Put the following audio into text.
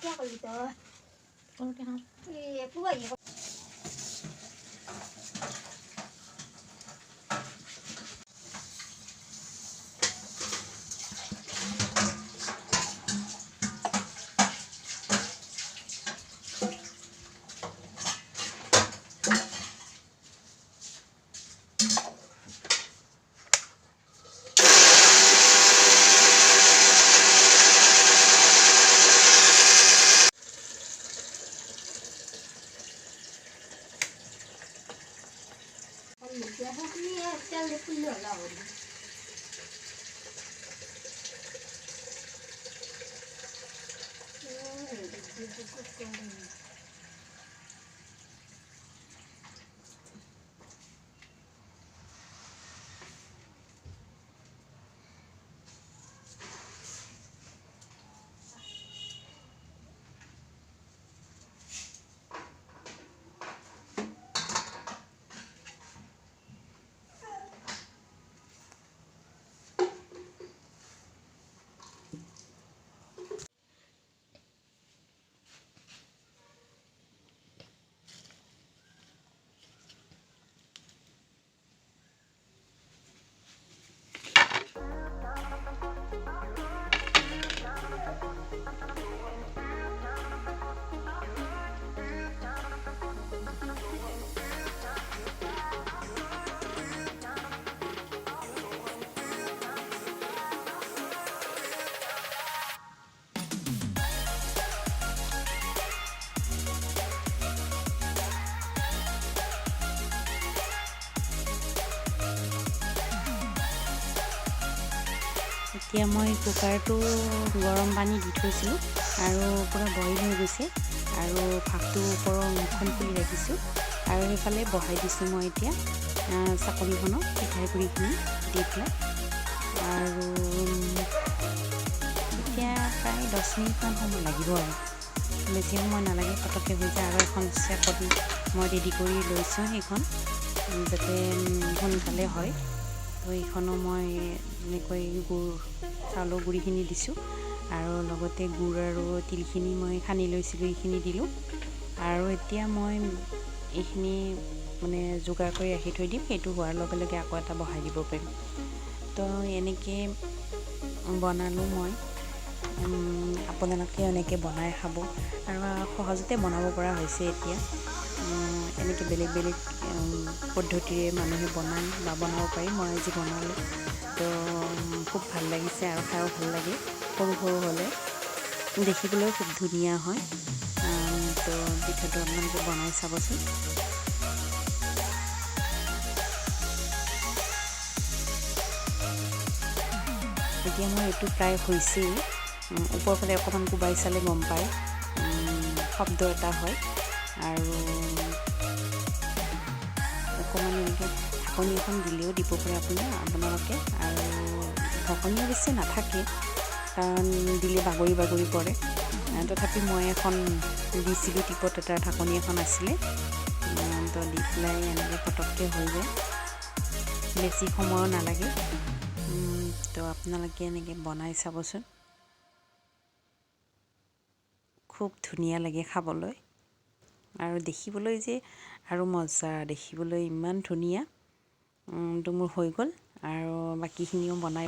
क्या कर ली तो और क्या ये पूरा ये चल फुल लगा हो এতিয়া মই কুকাৰটো গৰম পানী দি থৈছিলোঁ আৰু পুৰা বইল হৈ গৈছে আৰু ভাতটো ওপৰৰ মুখখন খুলি ৰাখিছোঁ আৰু সেইফালে বহাই দিছোঁ মই এতিয়া চাকনিখনত পিঠাগুড়িখিনি দি পেলাই আৰু এতিয়া প্ৰায় 10 মিনিটমান সময় লাগিব আৰু বেছি সময় নালাগে পটককৈ হৈ যায় আৰু এখন চেকত মই ৰেডি কৰি লৈছোঁ সেইখন যাতে সোনকালে হয় তো এইখনো মই এনেকৈ গুড় চাউলৰ গুড়িখিনি দিছোঁ আৰু লগতে গুড় আৰু তিলখিনি মই সানি লৈছিলোঁ এইখিনি দিলোঁ আৰু এতিয়া মই এইখিনি মানে যোগাৰ কৰি ৰাখি থৈ দিম সেইটো হোৱাৰ লগে লগে আকৌ এটা বহাই দিব পাৰিম তো এনেকৈ বনালোঁ মই আপোনালোকে এনেকৈ বনাই খাব আৰু সহজতে বনাব পৰা হৈছে এতিয়া এনেকৈ বেলেগ বেলেগ পদ্ধতিৰে মানুহে বনায় বা বনাব পাৰি মই আজি বনালোঁ তো খুব ভাল লাগিছে আৰু খাইও ভাল লাগে সৰু সৰু হ'লে দেখিবলৈও খুব ধুনীয়া হয় তো পিঠাটো আপোনালোকে বনাই চাবচোন এতিয়া মই এইটো প্ৰায় হৈছেই ওপৰৰ ফালে অকণমান কোবাই চালে গম পায় শব্দ এটা হয় আৰু অকণমান এনেকৈ ঢাকনি এখন দিলেও দিব পাৰে আপোনালোকে আৰু ঢাকনি অৱশ্যে নাথাকে কাৰণ দিলে বাগৰি বাগৰি পৰে তথাপি মই এখন দিছিলোঁ টিপত এটা ঢাকনি এখন আছিলে তো দি পেলাই এনেকৈ পটককৈ হৈ যায় বেছি সময়ো নালাগে তো আপোনালোকে এনেকৈ বনাই চাবচোন খুব ধুনীয়া লাগে খাবলৈ আৰু দেখিবলৈ যে আৰু মজা দেখিবলৈ ইমান ধুনীয়া তো মোৰ হৈ গ'ল আৰু বাকীখিনিও বনাই